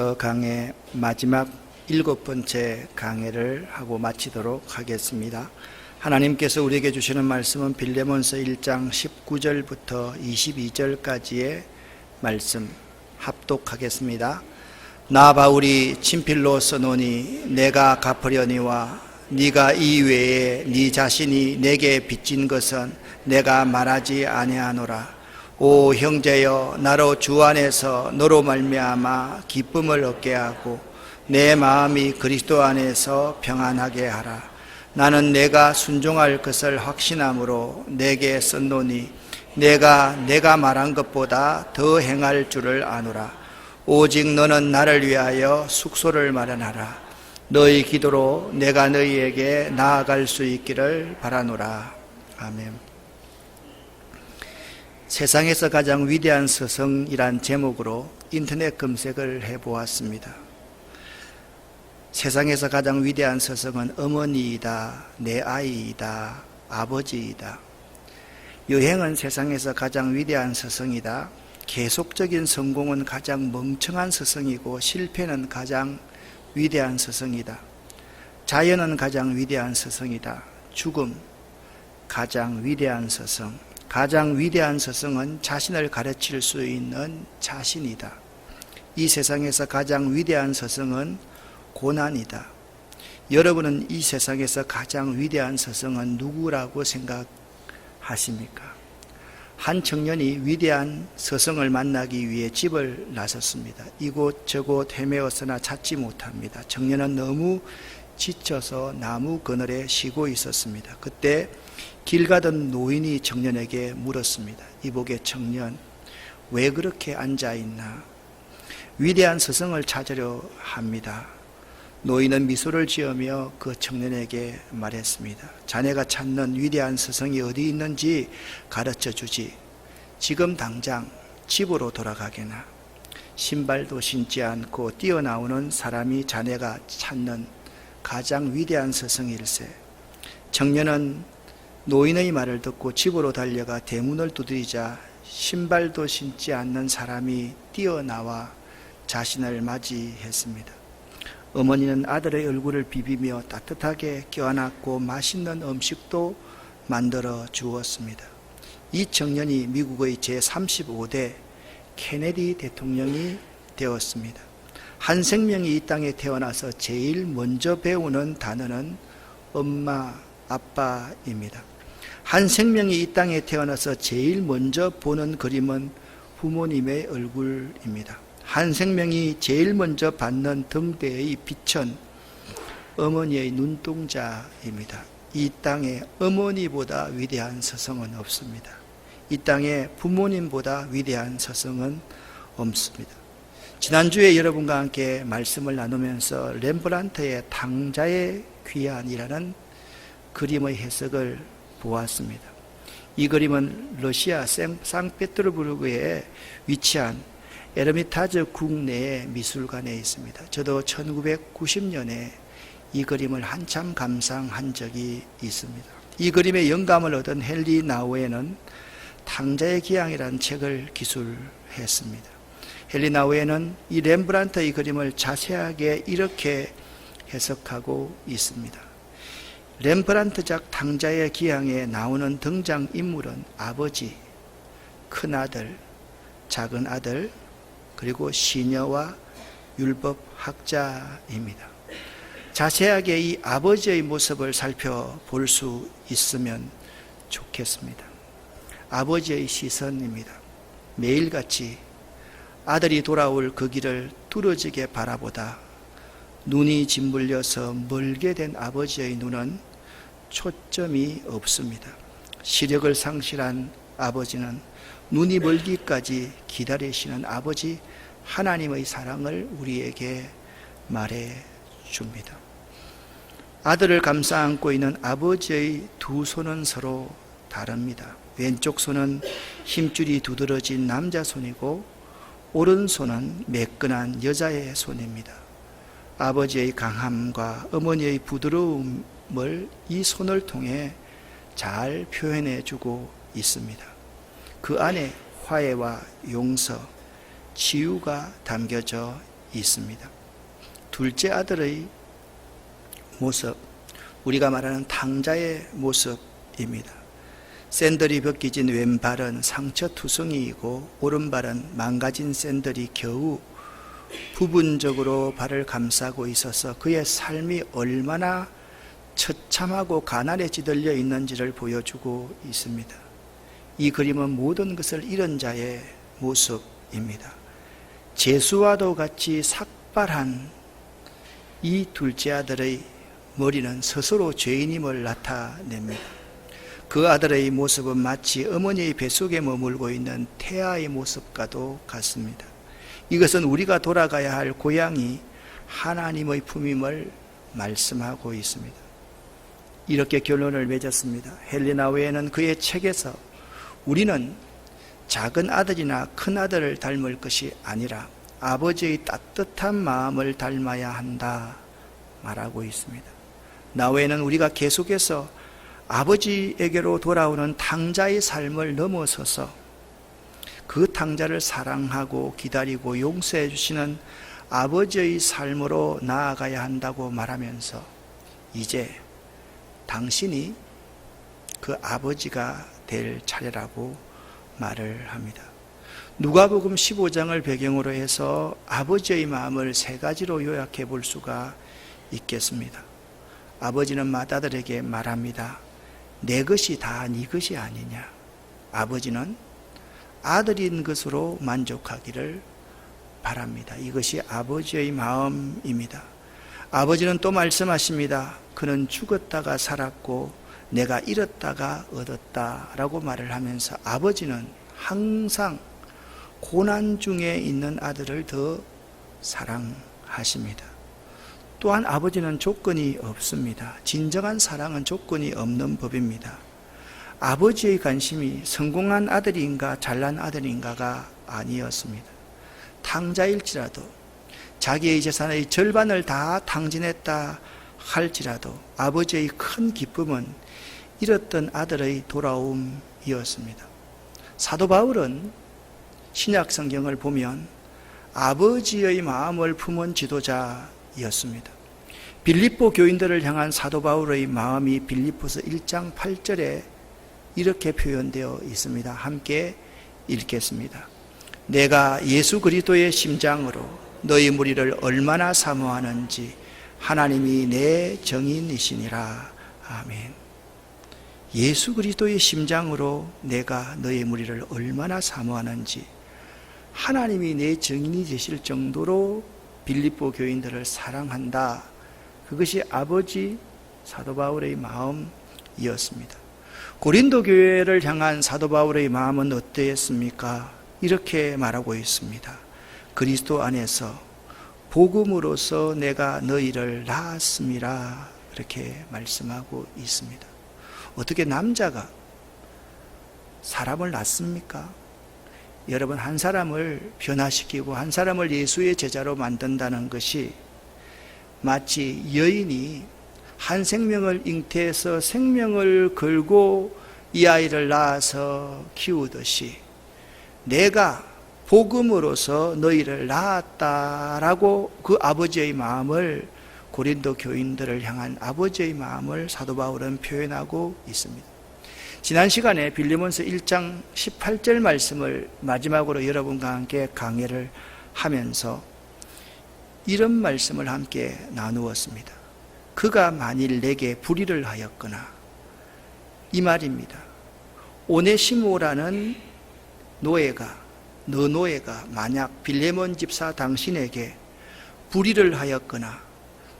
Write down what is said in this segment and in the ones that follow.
강의 마지막 7번째 강해를 하고 마치도록 하겠습니다. 하나님께서 우리에게 주시는 말씀은 빌레몬서 1장 19절부터 22절까지의 말씀 합독하겠습니다. 나 바울이 친필로 써노니 내가 갚으려니와 네가 이외에 네 자신이 내게 빚진 것은 내가 말하지 아니하노라. 오 형제여, 나로 주 안에서 너로 말미암아 기쁨을 얻게 하고 내 마음이 그리스도 안에서 평안하게 하라. 나는 내가 순종할 것을 확신함으로 내게 썼노니 내가 말한 것보다 더 행할 줄을 아노라. 오직 너는 나를 위하여 숙소를 마련하라. 너희 기도로 내가 너희에게 나아갈 수 있기를 바라노라. 아멘. 세상에서 가장 위대한 서성이란 제목으로 인터넷 검색을 해보았습니다. 세상에서 가장 위대한 서성은 어머니이다, 내 아이이다, 아버지이다. 여행은 세상에서 가장 위대한 서성이다. 계속적인 성공은 가장 멍청한 서성이고 실패는 가장 위대한 서성이다. 자연은 가장 위대한 서성이다. 죽음, 가장 위대한 서성. 가장 위대한 서성은 자신을 가르칠 수 있는 자신이다. 이 세상에서 가장 위대한 서성은 고난이다. 여러분은 이 세상에서 가장 위대한 서성은 누구라고 생각하십니까? 한 청년이 위대한 서성을 만나기 위해 집을 나섰습니다. 이곳 저곳 헤매었으나 찾지 못합니다. 청년은 너무 지쳐서 나무 그늘에 쉬고 있었습니다. 그때 길 가던 노인이 청년에게 물었습니다. 이복의 청년, 왜 그렇게 앉아있나? 위대한 서성을 찾으려 합니다. 노인은 미소를 지으며 그 청년에게 말했습니다. 자네가 찾는 위대한 서성이 어디 있는지 가르쳐 주지. 지금 당장 집으로 돌아가게나. 신발도 신지 않고 뛰어나오는 사람이 자네가 찾는 가장 위대한 서성일세. 청년은 노인의 말을 듣고 집으로 달려가 대문을 두드리자 신발도 신지 않는 사람이 뛰어나와 자신을 맞이했습니다. 어머니는 아들의 얼굴을 비비며 따뜻하게 껴안았고 맛있는 음식도 만들어 주었습니다. 이 청년이 미국의 제35대 케네디 대통령이 되었습니다. 한 생명이 이 땅에 태어나서 제일 먼저 배우는 단어는 엄마, 아빠입니다. 한 생명이 이 땅에 태어나서 제일 먼저 보는 그림은 부모님의 얼굴입니다. 한 생명이 제일 먼저 받는 등대의 빛은 어머니의 눈동자입니다. 이 땅에 어머니보다 위대한 서성은 없습니다. 이 땅에 부모님보다 위대한 서성은 없습니다. 지난주에 여러분과 함께 말씀을 나누면서 렘브란트의 탕자의 귀환이라는 그림의 해석을 보았습니다. 이 그림은 러시아 상페테르부르크에 위치한 에르미타즈 국내의 미술관에 있습니다. 저도 1990년에 이 그림을 한참 감상한 적이 있습니다. 이 그림의 영감을 얻은 헨리 나우에는 탕자의 기항이라는 책을 기술했습니다. 헨리 나우에는 이 렘브란트의 그림을 자세하게 이렇게 해석하고 있습니다. 렘브란트작 탕자의 기항에 나오는 등장인물은 아버지, 큰아들, 작은 아들, 그리고 시녀와 율법학자입니다. 자세하게 이 아버지의 모습을 살펴볼 수 있으면 좋겠습니다. 아버지의 시선입니다. 매일같이 아들이 돌아올 그 길을 뚫어지게 바라보다 눈이 짓물려서 멀게 된 아버지의 눈은 초점이 없습니다. 시력을 상실한 아버지는 눈이 멀기까지 기다리시는 아버지 하나님의 사랑을 우리에게 말해 줍니다. 아들을 감싸 안고 있는 아버지의 두 손은 서로 다릅니다. 왼쪽 손은 힘줄이 두드러진 남자 손이고 오른손은 매끈한 여자의 손입니다. 아버지의 강함과 어머니의 부드러움을 이 손을 통해 잘 표현해 주고 있습니다. 그 안에 화해와 용서, 치유가 담겨져 있습니다. 둘째 아들의 모습, 우리가 말하는 탕자의 모습입니다. 샌들이 벗겨진 왼발은 상처투성이이고 오른발은 망가진 샌들이 겨우 부분적으로 발을 감싸고 있어서 그의 삶이 얼마나 처참하고 가난에 찌들려 있는지를 보여주고 있습니다. 이 그림은 모든 것을 잃은 자의 모습입니다. 제수와도 같이 삭발한 이 둘째 아들의 머리는 스스로 죄인임을 나타냅니다. 그 아들의 모습은 마치 어머니의 뱃속에 머물고 있는 태아의 모습과도 같습니다. 이것은 우리가 돌아가야 할 고향이 하나님의 품임을 말씀하고 있습니다. 이렇게 결론을 맺었습니다. 헬리나 외에는 그의 책에서 우리는 작은 아들이나 큰 아들을 닮을 것이 아니라 아버지의 따뜻한 마음을 닮아야 한다 말하고 있습니다. 나 외에는 우리가 계속해서 아버지에게로 돌아오는 탕자의 삶을 넘어서서 그 탕자를 사랑하고 기다리고 용서해 주시는 아버지의 삶으로 나아가야 한다고 말하면서 이제 당신이 그 아버지가 될 차례라고 말을 합니다. 누가복음 15장을 배경으로 해서 아버지의 마음을 세 가지로 요약해 볼 수가 있겠습니다. 아버지는 맏아들에게 말합니다. 내 것이 다 네 것이 아니냐. 아버지는 아들인 것으로 만족하기를 바랍니다. 이것이 아버지의 마음입니다. 아버지는 또 말씀하십니다. 그는 죽었다가 살았고 내가 잃었다가 얻었다라고 말을 하면서 아버지는 항상 고난 중에 있는 아들을 더 사랑하십니다. 또한 아버지는 조건이 없습니다. 진정한 사랑은 조건이 없는 법입니다. 아버지의 관심이 성공한 아들인가 잘난 아들인가가 아니었습니다. 탕자일지라도 자기의 재산의 절반을 다 탕진했다 할지라도 아버지의 큰 기쁨은 잃었던 아들의 돌아옴이었습니다. 사도 바울은 신약 성경을 보면 아버지의 마음을 품은 지도자였습니다. 빌립보 교인들을 향한 사도 바울의 마음이 빌립보서 1장 8절에 이렇게 표현되어 있습니다. 함께 읽겠습니다. 내가 예수 그리스도의 심장으로 너희 무리를 얼마나 사모하는지 하나님이 내 정인이시니라. 아멘. 예수 그리스도의 심장으로 내가 너희 무리를 얼마나 사모하는지 하나님이 내 정인이 되실 정도로 빌립보 교인들을 사랑한다. 그것이 아버지 사도 바울의 마음이었습니다. 고린도 교회를 향한 사도 바울의 마음은 어떠했습니까? 이렇게 말하고 있습니다. 그리스도 안에서 복음으로서 내가 너희를 낳았음이라. 이렇게 말씀하고 있습니다. 어떻게 남자가 사람을 낳습니까? 여러분, 한 사람을 변화시키고 한 사람을 예수의 제자로 만든다는 것이 마치 여인이 한 생명을 잉태해서 생명을 걸고 이 아이를 낳아서 키우듯이 내가 복음으로서 너희를 낳았다라고 그 아버지의 마음을, 고린도 교인들을 향한 아버지의 마음을 사도 바울은 표현하고 있습니다. 지난 시간에 빌레몬서 1장 18절 말씀을 마지막으로 여러분과 함께 강해를 하면서 이런 말씀을 함께 나누었습니다. 그가 만일 내게 불의를 하였거나, 이 말입니다. 오네시모라는 노예가, 너 노예가 만약 빌레몬 집사 당신에게 불의를 하였거나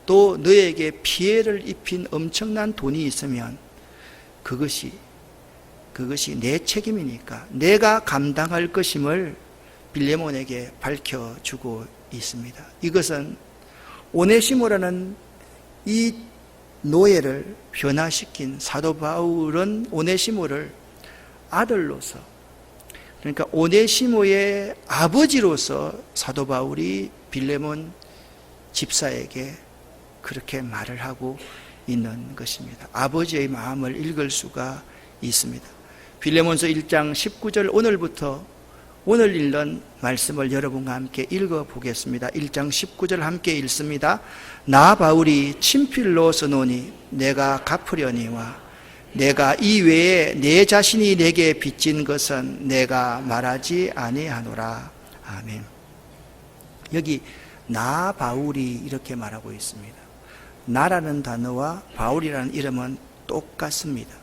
또 너에게 피해를 입힌 엄청난 돈이 있으면 그것이 내 책임이니까 내가 감당할 것임을 빌레몬에게 밝혀주고 있습니다. 이것은 오네시모라는 이 노예를 변화시킨 사도 바울은 오네시모를 아들로서, 그러니까 오네시모의 아버지로서 사도 바울이 빌레몬 집사에게 그렇게 말을 하고 있는 것입니다. 아버지의 마음을 읽을 수가 있습니다. 빌레몬서 1장 19절 오늘부터 오늘 읽는 말씀을 여러분과 함께 읽어보겠습니다. 1장 19절 함께 읽습니다. 나 바울이 친필로 써노니 내가 갚으려니와 내가 이외에 내 자신이 내게 빚진 것은 내가 말하지 아니하노라. 아멘. 여기 나 바울이 이렇게 말하고 있습니다. 나라는 단어와 바울이라는 이름은 똑같습니다.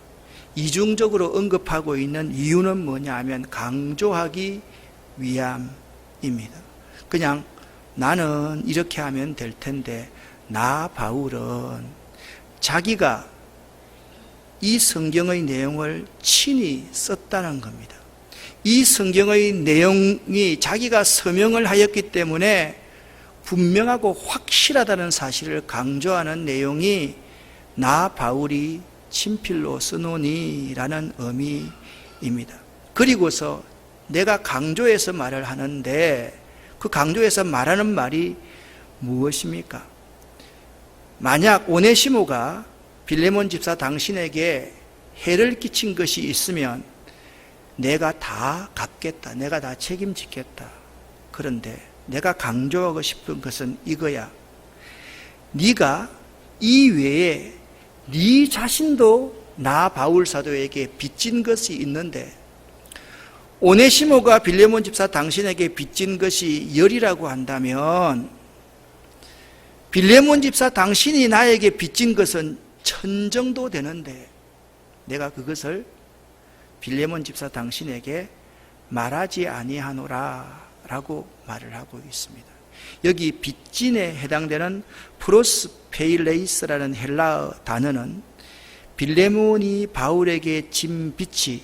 이중적으로 언급하고 있는 이유는 뭐냐 하면 강조하기 위함입니다. 그냥 나는 이렇게 하면 될 텐데 나 바울은 자기가 이 성경의 내용을 친히 썼다는 겁니다. 이 성경의 내용이 자기가 서명을 하였기 때문에 분명하고 확실하다는 사실을 강조하는 내용이 나 바울이 친필로 써노니라는 의미입니다. 그리고서 내가 강조해서 말을 하는데 그 강조해서 말하는 말이 무엇입니까? 만약 오네시모가 빌레몬 집사 당신에게 해를 끼친 것이 있으면 내가 다 갚겠다. 내가 다 책임지겠다. 그런데 내가 강조하고 싶은 것은 이거야. 네가 이 외에 네 자신도 나 바울 사도에게 빚진 것이 있는데 오네시모가 빌레몬 집사 당신에게 빚진 것이 열이라고 한다면 빌레몬 집사 당신이 나에게 빚진 것은 1000 정도 되는데 내가 그것을 빌레몬 집사 당신에게 말하지 아니하노라 라고 말을 하고 있습니다. 여기 빚진에 해당되는 프로스페일레이스라는 헬라어 단어는 빌레몬이 바울에게 진 빚이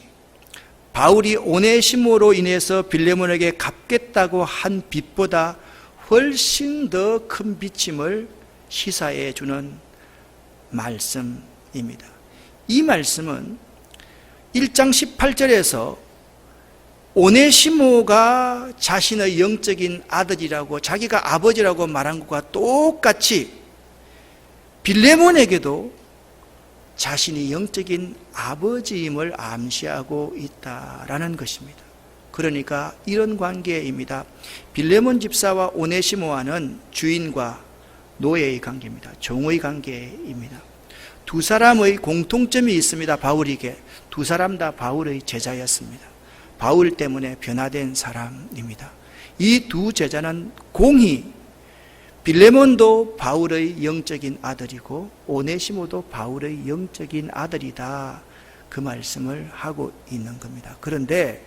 바울이 오네시모로 인해서 빌레몬에게 갚겠다고 한 빚보다 훨씬 더 큰 빚임을 시사해 주는 말씀입니다. 이 말씀은 1장 18절에서 오네시모가 자신의 영적인 아들이라고 자기가 아버지라고 말한 것과 똑같이 빌레몬에게도 자신이 영적인 아버지임을 암시하고 있다라는 것입니다. 그러니까 이런 관계입니다. 빌레몬 집사와 오네시모와는 주인과 노예의 관계입니다. 종의 관계입니다. 두 사람의 공통점이 있습니다. 바울에게 두 사람 다 바울의 제자였습니다. 바울 때문에 변화된 사람입니다. 이 두 제자는 공히 빌레몬도 바울의 영적인 아들이고 오네시모도 바울의 영적인 아들이다. 그 말씀을 하고 있는 겁니다. 그런데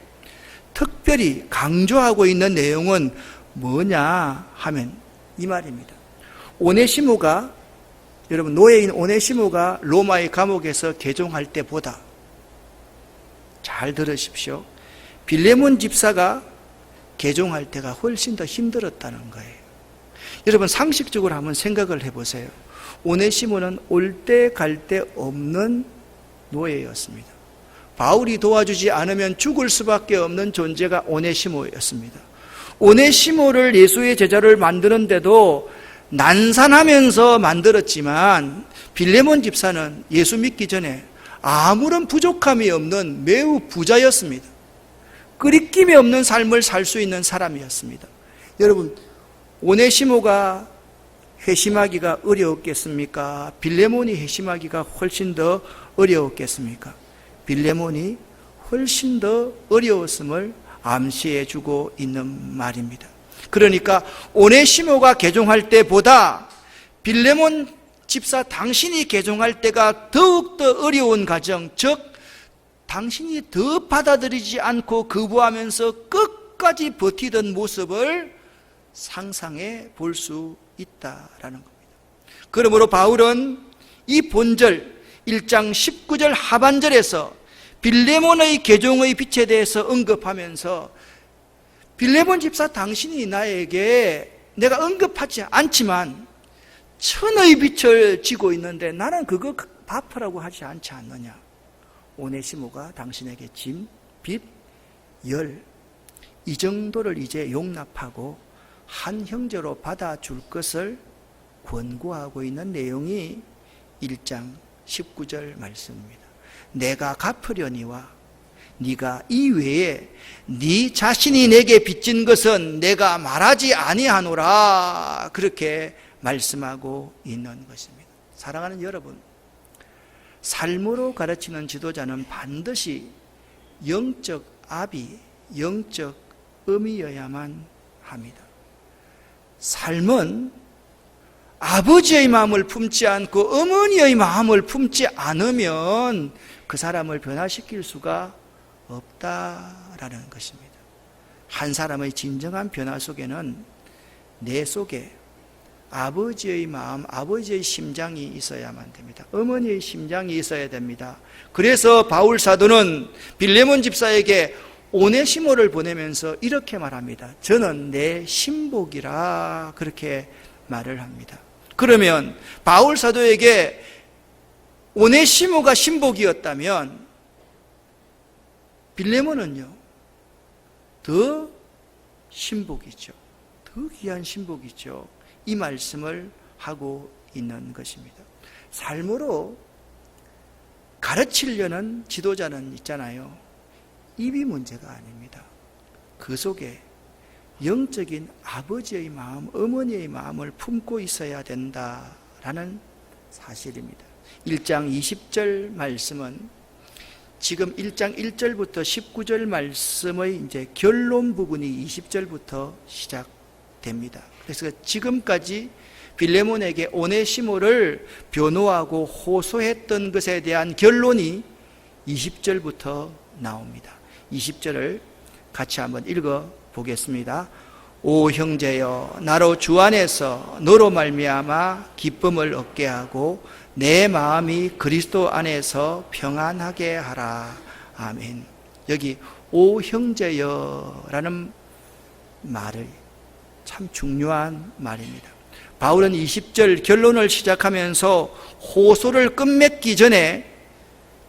특별히 강조하고 있는 내용은 뭐냐 하면 이 말입니다. 오네시모가 여러분 노예인 오네시모가 로마의 감옥에서 개종할 때보다 잘 들으십시오. 빌레몬 집사가 개종할 때가 훨씬 더 힘들었다는 거예요. 여러분 상식적으로 한번 생각을 해보세요. 오네시모는 올 때 갈 때 없는 노예였습니다. 바울이 도와주지 않으면 죽을 수밖에 없는 존재가 오네시모였습니다. 오네시모를 예수의 제자를 만드는데도 난산하면서 만들었지만 빌레몬 집사는 예수 믿기 전에 아무런 부족함이 없는 매우 부자였습니다. 끄리낌이 없는 삶을 살 수 있는 사람이었습니다. 여러분 오네시모가 회심하기가 어려웠겠습니까? 빌레몬이 회심하기가 훨씬 더 어려웠겠습니까? 빌레몬이 훨씬 더 어려웠음을 암시해 주고 있는 말입니다. 그러니까 오네시모가 개종할 때보다 빌레몬 집사 당신이 개종할 때가 더욱더 어려운 과정, 즉 당신이 더 받아들이지 않고 거부하면서 끝까지 버티던 모습을 상상해 볼 수 있다라는 겁니다. 그러므로 바울은 이 본절 1장 19절 하반절에서 빌레몬의 개종의 빛에 대해서 언급하면서 빌레몬 집사 당신이 나에게 내가 언급하지 않지만 천의 빛을 지고 있는데 나는 그거 갚으라고 하지 않지 않느냐. 오네시모가 당신에게 진, 빚, 열 이 정도를 이제 용납하고 한 형제로 받아줄 것을 권고하고 있는 내용이 1장 19절 말씀입니다. 내가 갚으려니와 네가 이외에 네 자신이 내게 빚진 것은 내가 말하지 아니하노라. 그렇게 말씀하고 있는 것입니다. 사랑하는 여러분, 삶으로 가르치는 지도자는 반드시 영적 압이, 영적 의미여야만 합니다. 삶은 아버지의 마음을 품지 않고 어머니의 마음을 품지 않으면 그 사람을 변화시킬 수가 없다라는 것입니다. 한 사람의 진정한 변화 속에는 내 속에 아버지의 마음, 아버지의 심장이 있어야만 됩니다. 어머니의 심장이 있어야 됩니다. 그래서 바울 사도는 빌레몬 집사에게 오네시모를 보내면서 이렇게 말합니다. 저는 내 신복이라 그렇게 말을 합니다. 그러면 바울 사도에게 오네시모가 신복이었다면 빌레몬은요, 더 신복이죠. 더 귀한 신복이죠. 이 말씀을 하고 있는 것입니다. 삶으로 가르치려는 지도자는 있잖아요. 입이 문제가 아닙니다. 그 속에 영적인 아버지의 마음, 어머니의 마음을 품고 있어야 된다라는 사실입니다. 1장 20절 말씀은 지금 1장 1절부터 19절 말씀의 이제 결론 부분이 20절부터 시작됩니다. 그래서 지금까지 빌레몬에게 오네시모를 변호하고 호소했던 것에 대한 결론이 20절부터 나옵니다. 20절을 같이 한번 읽어 보겠습니다. 오 형제여, 나로 주 안에서 너로 말미암아 기쁨을 얻게 하고 내 마음이 그리스도 안에서 평안하게 하라. 아멘. 여기 오 형제여라는 말을 참 중요한 말입니다. 바울은 20절 결론을 시작하면서 호소를 끝맺기 전에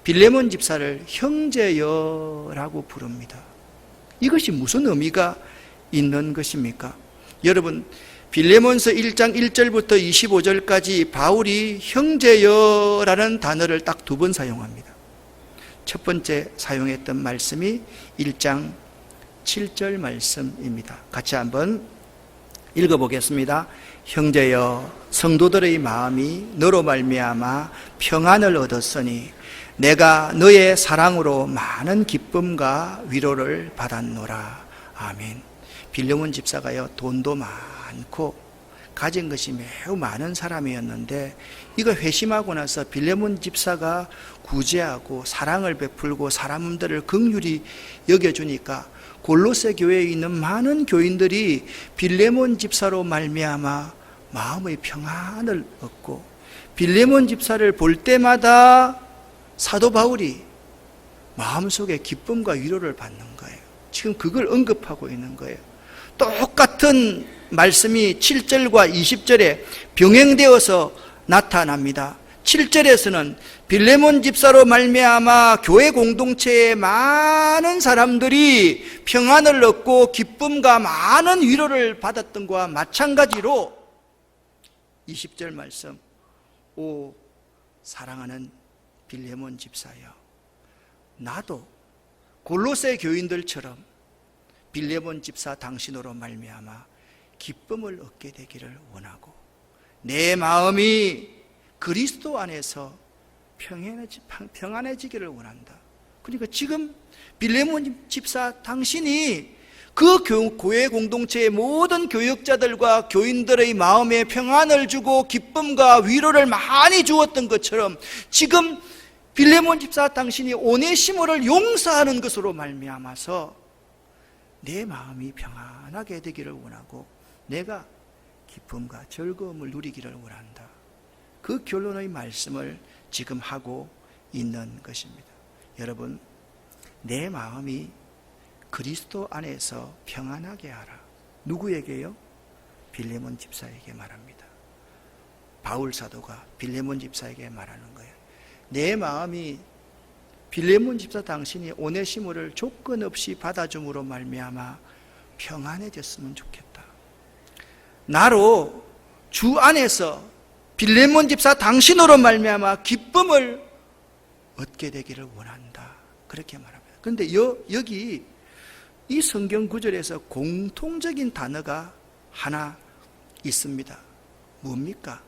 빌레몬 집사를 형제여라고 부릅니다. 이것이 무슨 의미가 있는 것입니까? 여러분, 빌레몬서 1장 1절부터 25절까지 바울이 형제여라는 단어를 딱 두 번 사용합니다. 첫 번째 사용했던 말씀이 1장 7절 말씀입니다. 같이 한번 읽어보겠습니다. 형제여, 성도들의 마음이 너로 말미암아 평안을 얻었으니 내가 너의 사랑으로 많은 기쁨과 위로를 받았노라. 아멘. 빌레몬 집사가요, 돈도 많고 가진 것이 매우 많은 사람이었는데 이거 회심하고 나서 빌레몬 집사가 구제하고 사랑을 베풀고 사람들을 긍휼히 여겨주니까 골로새 교회에 있는 많은 교인들이 빌레몬 집사로 말미암아 마음의 평안을 얻고, 빌레몬 집사를 볼 때마다 사도 바울이 마음속에 기쁨과 위로를 받는 거예요. 지금 그걸 언급하고 있는 거예요. 똑같은 말씀이 7절과 20절에 병행되어서 나타납니다. 7절에서는 빌레몬 집사로 말미암아 교회 공동체의 많은 사람들이 평안을 얻고 기쁨과 많은 위로를 받았던 것과 마찬가지로 20절 말씀, 오 사랑하는 빌레몬 집사여, 나도 골로새 교인들처럼 빌레몬 집사 당신으로 말미암아 기쁨을 얻게 되기를 원하고 내 마음이 그리스도 안에서 평안해지기를 원한다. 그러니까 지금 빌레몬 집사 당신이 그 교회 공동체의 모든 교역자들과 교인들의 마음에 평안을 주고 기쁨과 위로를 많이 주었던 것처럼 지금 빌레몬 집사 당신이 오네시모를 용서하는 것으로 말미암아서 내 마음이 평안하게 되기를 원하고 내가 기쁨과 즐거움을 누리기를 원한다. 그 결론의 말씀을 지금 하고 있는 것입니다. 여러분, 내 마음이 그리스도 안에서 평안하게 하라. 누구에게요? 빌레몬 집사에게 말합니다. 바울 사도가 빌레몬 집사에게 말하는 거예요. 내 마음이 빌레몬 집사 당신이 오네시모를 조건 없이 받아줌으로 말미암아 평안해졌으면 좋겠다. 나로 주 안에서 빌레몬 집사 당신으로 말미암아 기쁨을 얻게 되기를 원한다. 그렇게 말합니다. 그런데 여기 이 성경 구절에서 공통적인 단어가 하나 있습니다. 뭡니까?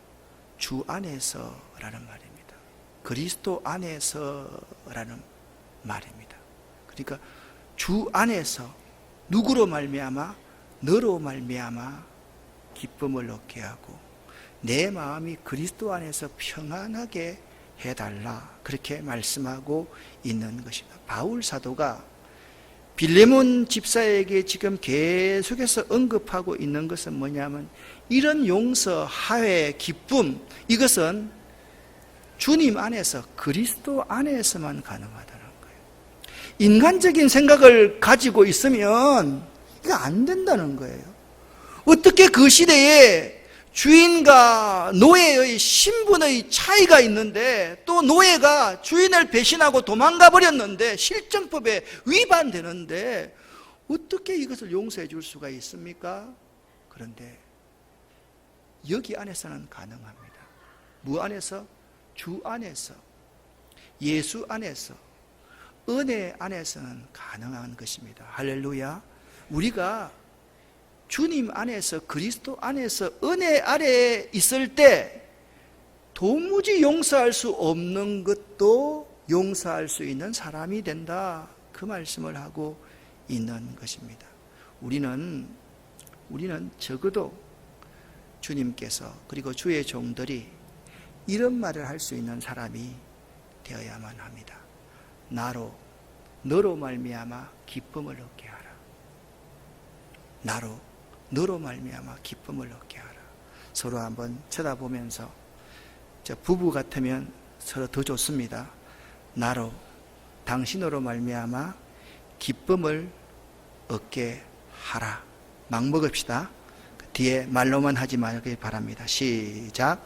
주 안에서라는 말입니다. 그리스도 안에서라는 말입니다. 그러니까 주 안에서 누구로 말미암아? 너로 말미암아 기쁨을 얻게 하고 내 마음이 그리스도 안에서 평안하게 해달라, 그렇게 말씀하고 있는 것입니다. 바울 사도가 빌레몬 집사에게 지금 계속해서 언급하고 있는 것은 뭐냐면 이런 용서, 화해, 기쁨, 이것은 주님 안에서, 그리스도 안에서만 가능하다는 거예요. 인간적인 생각을 가지고 있으면 이거 안 된다는 거예요. 어떻게 그 시대에 주인과 노예의 신분의 차이가 있는데, 또 노예가 주인을 배신하고 도망가 버렸는데 실정법에 위반되는데 어떻게 이것을 용서해 줄 수가 있습니까? 그런데 여기 안에서는 가능합니다. 무 안에서? 주 안에서, 예수 안에서, 은혜 안에서는 가능한 것입니다. 할렐루야. 우리가 주님 안에서, 그리스도 안에서, 은혜 아래에 있을 때 도무지 용서할 수 없는 것도 용서할 수 있는 사람이 된다, 그 말씀을 하고 있는 것입니다. 우리는 적어도 주님께서, 그리고 주의 종들이 이런 말을 할 수 있는 사람이 되어야만 합니다. 너로 말미암아 기쁨을 얻게 하라. 너로 말미암아 기쁨을 얻게 하라. 서로 한번 쳐다보면서, 부부 같으면 서로 더 좋습니다. 당신으로 말미암아 기쁨을 얻게 하라. 막 먹읍시다. 뒤에 말로만 하지 말길 바랍니다. 시작.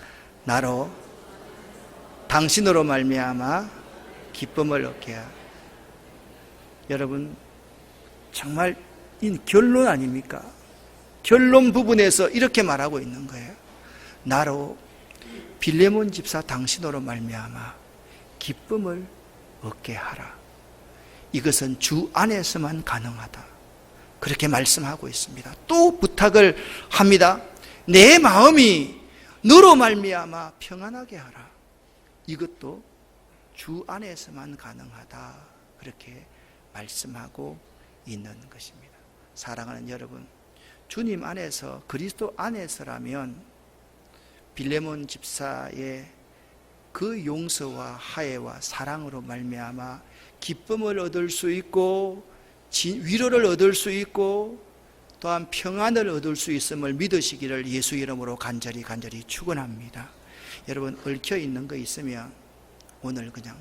당신으로 말미암아 기쁨을 얻게 하라. 여러분, 정말 이 결론 아닙니까? 결론 부분에서 이렇게 말하고 있는 거예요. 빌레몬 집사 당신으로 말미암아 기쁨을 얻게 하라. 이것은 주 안에서만 가능하다, 그렇게 말씀하고 있습니다. 또 부탁을 합니다. 내 마음이 너로 말미암아 평안하게 하라. 이것도 주 안에서만 가능하다, 그렇게 말씀하고 있는 것입니다. 사랑하는 여러분, 주님 안에서, 그리스도 안에서라면 빌레몬 집사의 그 용서와 화해와 사랑으로 말미암아 기쁨을 얻을 수 있고 위로를 얻을 수 있고 또한 평안을 얻을 수 있음을 믿으시기를 예수 이름으로 간절히 축원합니다. 여러분, 얽혀 있는 거 있으면 오늘 그냥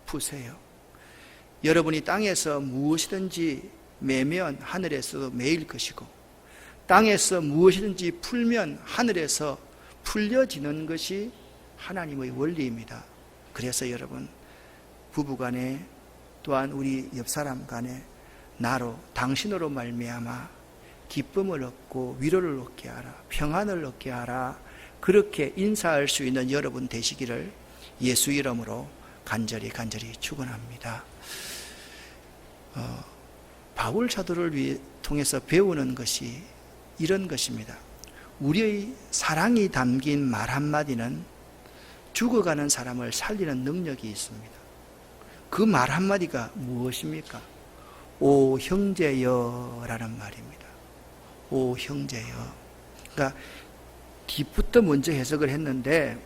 푸세요. 여러분이 땅에서 무엇이든지 매면 하늘에서도 매일 것이고, 땅에서 무엇이든지 풀면 하늘에서 풀려지는 것이 하나님의 원리입니다. 그래서 여러분, 부부간에 또한 우리 옆사람 간에 당신으로 말미암아 기쁨을 얻고 위로를 얻게 하라, 평안을 얻게 하라, 그렇게 인사할 수 있는 여러분 되시기를 예수 이름으로 간절히 축원합니다. 바울 사도를 통해서 배우는 것이 이런 것입니다. 우리의 사랑이 담긴 말 한마디는 죽어가는 사람을 살리는 능력이 있습니다. 그 말 한마디가 무엇입니까? 오 형제여 라는 말입니다. 오 형제여. 그러니까 뒤부터 먼저 해석을 했는데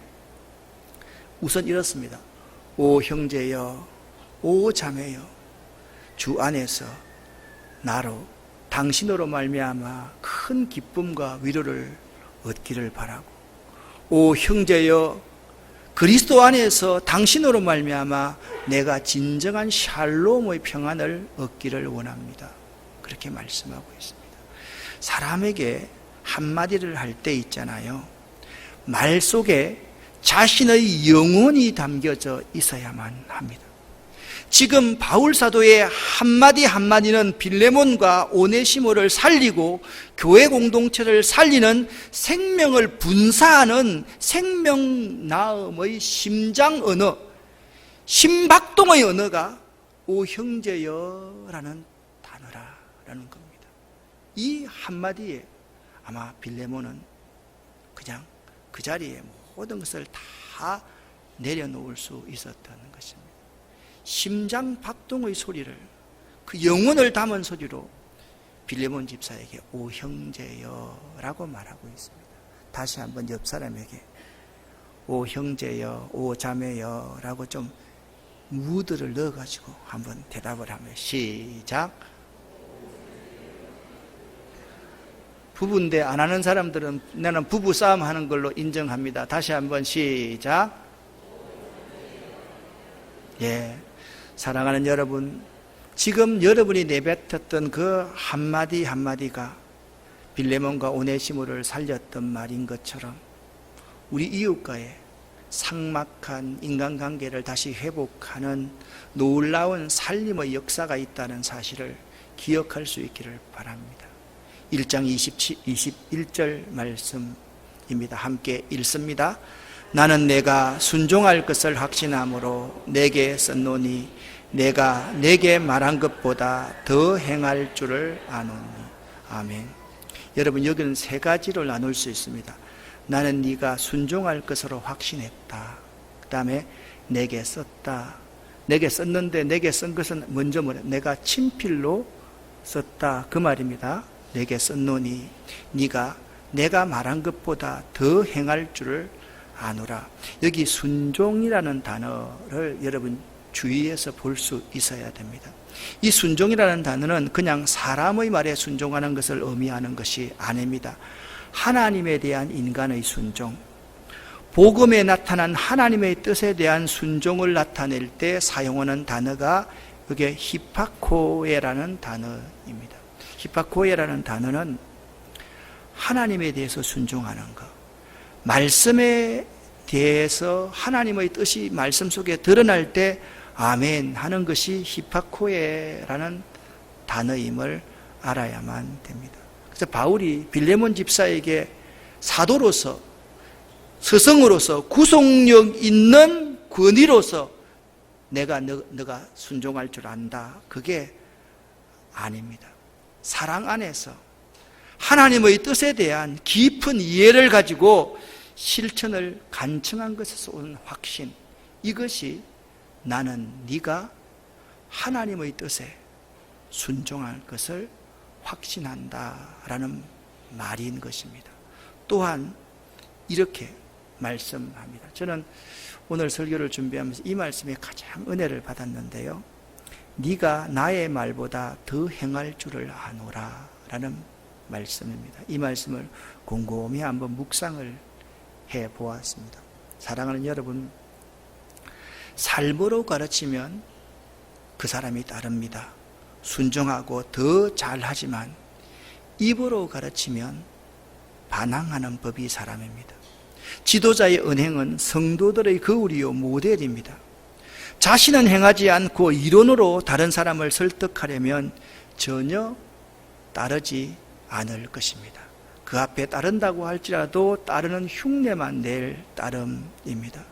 우선 이렇습니다. 오 형제여, 오 자매여, 주 안에서 당신으로 말미암아 큰 기쁨과 위로를 얻기를 바라고, 오 형제여, 그리스도 안에서 당신으로 말미암아 내가 진정한 샬롬의 평안을 얻기를 원합니다. 그렇게 말씀하고 있습니다. 사람에게 한마디를 할 때 있잖아요. 말 속에 자신의 영혼이 담겨져 있어야만 합니다. 지금 바울 사도의 한마디 한마디는 빌레몬과 오네시모를 살리고 교회 공동체를 살리는 생명을 분사하는 생명 나음의 심장 언어, 심박동의 언어가 오 형제여라는 단어라는 겁니다. 이 한마디에 아마 빌레몬은 그냥 그 자리에 모든 것을 다 내려놓을 수 있었던 것입니다. 심장 박동의 소리를, 그 영혼을 담은 소리로 빌레몬 집사에게 오 형제여라고 말하고 있습니다. 다시 한번 옆 사람에게 오 형제여, 오 자매여라고 좀 무드를 넣어가지고 한번 대답을 하면 시작. 부부인데 안 하는 사람들은 나는 부부 싸움 하는 걸로 인정합니다. 다시 한번 시작. 예, 사랑하는 여러분, 지금 여러분이 내뱉었던 그 한마디 한마디가 빌레몬과 오네시모를 살렸던 말인 것처럼 우리 이웃과의 삭막한 인간관계를 다시 회복하는 놀라운 살림의 역사가 있다는 사실을 기억할 수 있기를 바랍니다. 1장 21절 말씀입니다. 함께 읽습니다. 나는 내가 순종할 것을 확신함으로 내게 썼노니 내가 내게 말한 것보다 더 행할 줄을 아노니. 아멘. 여러분, 여기는 세 가지로 나눌 수 있습니다. 나는 네가 순종할 것으로 확신했다. 그 다음에 내게 썼다. 내게 썼는데 내게 쓴 것은 먼저 뭐래? 내가 친필로 썼다. 그 말입니다. 내게 썼노니 네가 내가 말한 것보다 더 행할 줄을 아노라. 여기 순종이라는 단어를 여러분 주의해서 볼 수 있어야 됩니다. 이 순종이라는 단어는 그냥 사람의 말에 순종하는 것을 의미하는 것이 아닙니다. 하나님에 대한 인간의 순종, 복음에 나타난 하나님의 뜻에 대한 순종을 나타낼 때 사용하는 단어가 그게 히파코에라는 단어입니다. 히파코에라는 단어는 하나님에 대해서 순종하는 것, 말씀에 대해서 하나님의 뜻이 말씀 속에 드러날 때 아멘 하는 것이 히파코에라는 단어임을 알아야만 됩니다. 그래서 바울이 빌레몬 집사에게 사도로서, 스승으로서, 구속력 있는 권위로서 너가 순종할 줄 안다, 그게 아닙니다. 사랑 안에서 하나님의 뜻에 대한 깊은 이해를 가지고 실천을 간청한 것에서 온 확신, 이것이 나는 네가 하나님의 뜻에 순종할 것을 확신한다라는 말인 것입니다. 또한 이렇게 말씀합니다. 저는 오늘 설교를 준비하면서 이 말씀에 가장 은혜를 받았는데요, 네가 나의 말보다 더 행할 줄을 아노라 라는 말씀입니다. 이 말씀을 곰곰이 한번 묵상을 해보았습니다. 사랑하는 여러분, 삶으로 가르치면 그 사람이 따릅니다. 순종하고 더 잘하지만 입으로 가르치면 반항하는 법이 사람입니다. 지도자의 은행은 성도들의 거울이요 모델입니다. 자신은 행하지 않고 이론으로 다른 사람을 설득하려면 전혀 따르지 않을 것입니다. 그 앞에 따른다고 할지라도 따르는 흉내만 낼 따름입니다.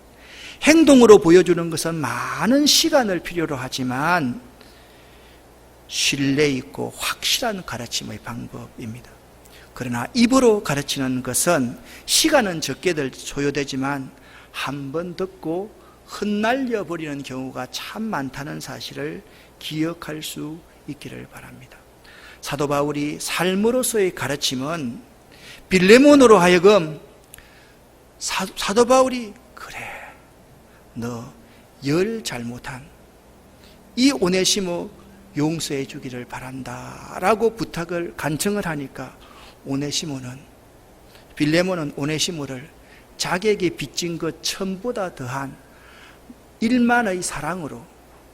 행동으로 보여주는 것은 많은 시간을 필요로 하지만 신뢰 있고 확실한 가르침의 방법입니다. 그러나 입으로 가르치는 것은 시간은 적게 소요되지만 한 번 듣고 흩날려 버리는 경우가 참 많다는 사실을 기억할 수 있기를 바랍니다. 사도 바울이 삶으로서의 가르침은 빌레몬으로 하여금 사도 바울이 그래, 너 열 잘못한 이 오네시모 용서해 주기를 바란다 라고 부탁을 간청을 하니까 빌레몬은 오네시모를 자기에게 빚진 것 전보다 더한 1만의 사랑으로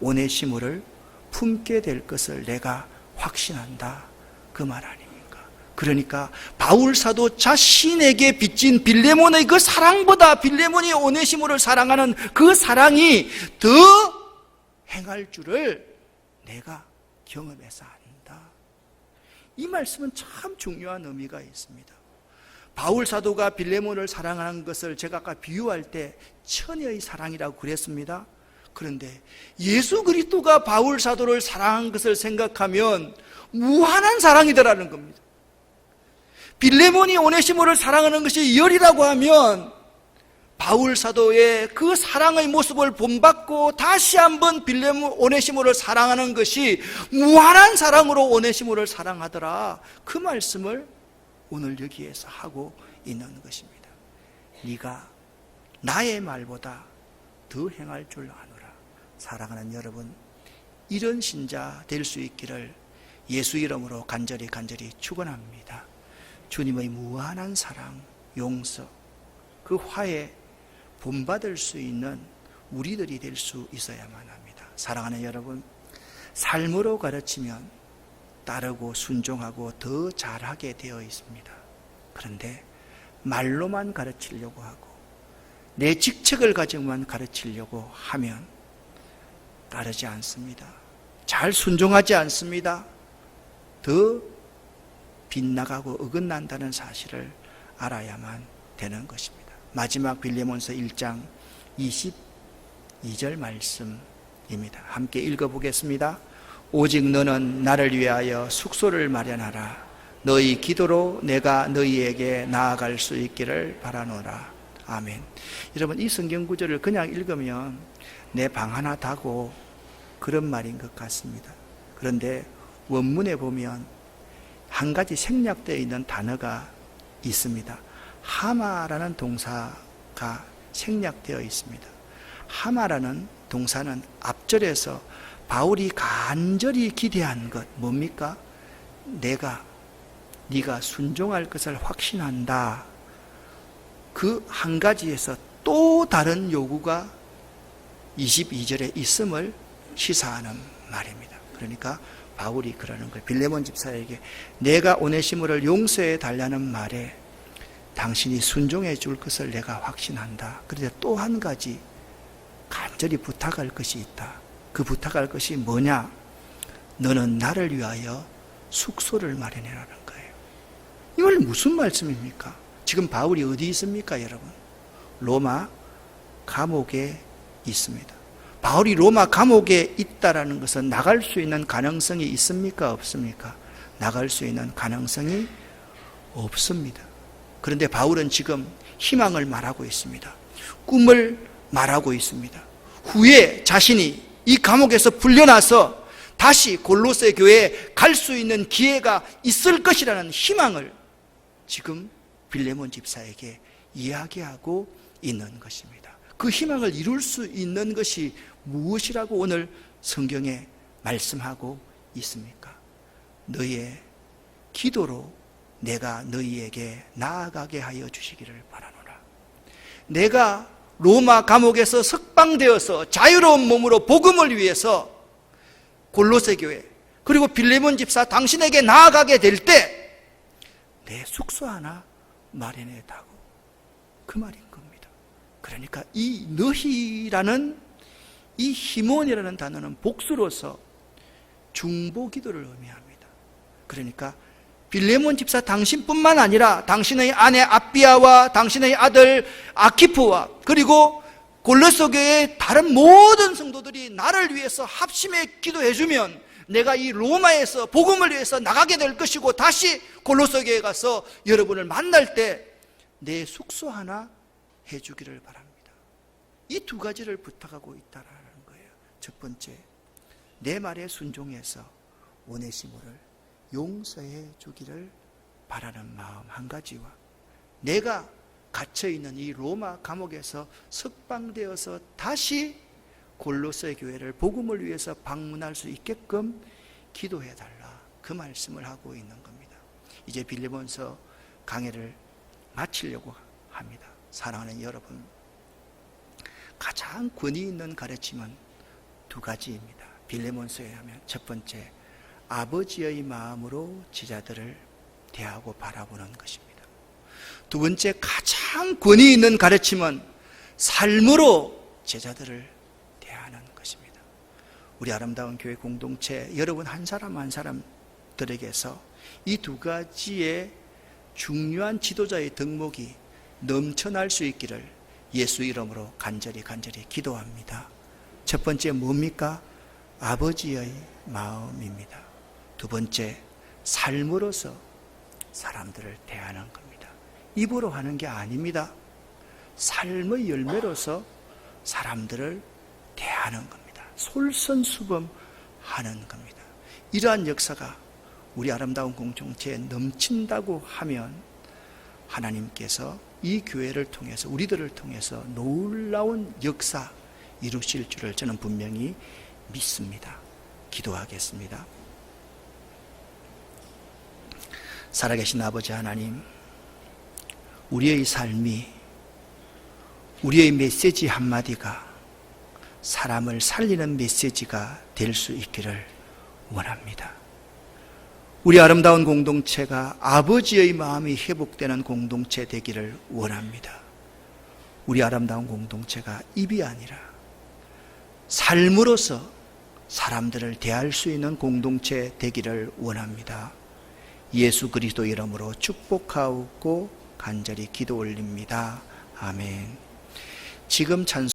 오네시모를 품게 될 것을 내가 확신한다, 그 말 아닙니까? 그러니까 바울 사도 자신에게 빚진 빌레몬의 그 사랑보다 빌레몬이 오네시모를 사랑하는 그 사랑이 더 행할 줄을 내가 경험해서 안다. 이 말씀은 참 중요한 의미가 있습니다. 바울 사도가 빌레몬을 사랑하는 것을 제가 아까 비유할 때 처녀의 사랑이라고 그랬습니다. 그런데 예수 그리스도가 바울 사도를 사랑한 것을 생각하면 무한한 사랑이더라는 겁니다. 빌레몬이 오네시모를 사랑하는 것이 열이라고 하면 바울 사도의 그 사랑의 모습을 본받고 다시 한번 오네시모를 사랑하는 것이 무한한 사랑으로 오네시모를 사랑하더라. 그 말씀을 오늘 여기에서 하고 있는 것입니다. 네가 나의 말보다 더 행할 줄 아노라. 사랑하는 여러분, 이런 신자 될 수 있기를 예수 이름으로 간절히 축원합니다. 주님의 무한한 사랑, 용서, 그 화해 본받을 수 있는 우리들이 될 수 있어야만 합니다. 사랑하는 여러분, 삶으로 가르치면 따르고 순종하고 더 잘하게 되어 있습니다. 그런데 말로만 가르치려고 하고 내 직책을 가지고만 가르치려고 하면 따르지 않습니다. 잘 순종하지 않습니다. 더 빗나가고 어긋난다는 사실을 알아야만 되는 것입니다. 마지막 빌레몬서 1장 22절 말씀입니다. 함께 읽어보겠습니다. 오직 너는 나를 위하여 숙소를 마련하라. 너희 기도로 내가 너희에게 나아갈 수 있기를 바라노라. 아멘. 여러분, 이 성경 구절을 그냥 읽으면 내 방 하나 다고 그런 말인 것 같습니다. 그런데 원문에 보면 한 가지 생략되어 있는 단어가 있습니다. 하마라는 동사가 생략되어 있습니다. 하마라는 동사는 앞절에서 바울이 간절히 기대한 것 뭡니까? 네가 순종할 것을 확신한다. 그 한 가지에서 또 다른 요구가 22절에 있음을 시사하는 말입니다. 그러니까 바울이 그러는 거예요. 빌레몬 집사에게 내가 오네시모를 용서해 달라는 말에 당신이 순종해 줄 것을 내가 확신한다. 그런데 또 한 가지 간절히 부탁할 것이 있다. 그 부탁할 것이 뭐냐? 너는 나를 위하여 숙소를 마련해라는 거예요. 이걸 무슨 말씀입니까? 지금 바울이 어디 있습니까, 여러분? 로마 감옥에 있습니다. 바울이 로마 감옥에 있다라는 것은 나갈 수 있는 가능성이 있습니까, 없습니까? 나갈 수 있는 가능성이 없습니다. 그런데 바울은 지금 희망을 말하고 있습니다. 꿈을 말하고 있습니다. 후에 자신이 이 감옥에서 풀려나서 다시 골로새 교회에 갈 수 있는 기회가 있을 것이라는 희망을 지금 빌레몬 집사에게 이야기하고 있는 것입니다. 그 희망을 이룰 수 있는 것이 무엇이라고 오늘 성경에 말씀하고 있습니까? 너의 기도로 내가 너희에게 나아가게 하여 주시기를 바라노라. 내가 로마 감옥에서 석방되어서 자유로운 몸으로 복음을 위해서 골로새 교회 그리고 빌레몬 집사 당신에게 나아가게 될 때 내 숙소 하나 마련해다고 그 말인 겁니다. 그러니까 이 너희라는 이 히몬이라는 단어는 복수로서 중보기도를 의미합니다. 그러니까 빌레몬 집사 당신뿐만 아니라 당신의 아내 아비아와 당신의 아들 아키프와 그리고 골로새 교회의 다른 모든 성도들이 나를 위해서 합심해 기도해주면 내가 이 로마에서 복음을 위해서 나가게 될 것이고 다시 골로새 교회에 가서 여러분을 만날 때 내 숙소 하나 해주기를 바랍니다. 이 두 가지를 부탁하고 있다라는 거예요. 첫 번째, 내 말에 순종해서 오네시모를 용서해 주기를 바라는 마음 한 가지와 내가 갇혀있는 이 로마 감옥에서 석방되어서 다시 골로새 교회를 복음을 위해서 방문할 수 있게끔 기도해달라. 그 말씀을 하고 있는 겁니다. 이제 빌레몬서 강해를 마치려고 합니다. 사랑하는 여러분, 가장 권위 있는 가르침은 두 가지입니다. 빌레몬서에 하면 첫 번째, 아버지의 마음으로 제자들을 대하고 바라보는 것입니다. 두 번째, 가장 권위 있는 가르침은 삶으로 제자들을 대하는 것입니다. 우리 아름다운 교회 공동체 여러분 한 사람 한 사람들에게서 이 두 가지의 중요한 지도자의 덕목이 넘쳐날 수 있기를 예수 이름으로 간절히 기도합니다. 첫 번째 뭡니까? 아버지의 마음입니다. 두 번째, 삶으로서 사람들을 대하는 겁니다. 입으로 하는 게 아닙니다. 삶의 열매로서 사람들을 대하는 겁니다. 솔선수범하는 겁니다. 이러한 역사가 우리 아름다운 공동체에 넘친다고 하면 하나님께서 이 교회를 통해서, 우리들을 통해서 놀라운 역사 이루실 줄을 저는 분명히 믿습니다. 기도하겠습니다. 살아계신 아버지 하나님, 우리의 삶이, 우리의 메시지 한마디가 사람을 살리는 메시지가 될 수 있기를 원합니다. 우리 아름다운 공동체가 아버지의 마음이 회복되는 공동체 되기를 원합니다. 우리 아름다운 공동체가 입이 아니라 삶으로서 사람들을 대할 수 있는 공동체 되기를 원합니다. 예수 그리스도 이름으로 축복하고 간절히 기도 올립니다. 아멘. 지금 찬송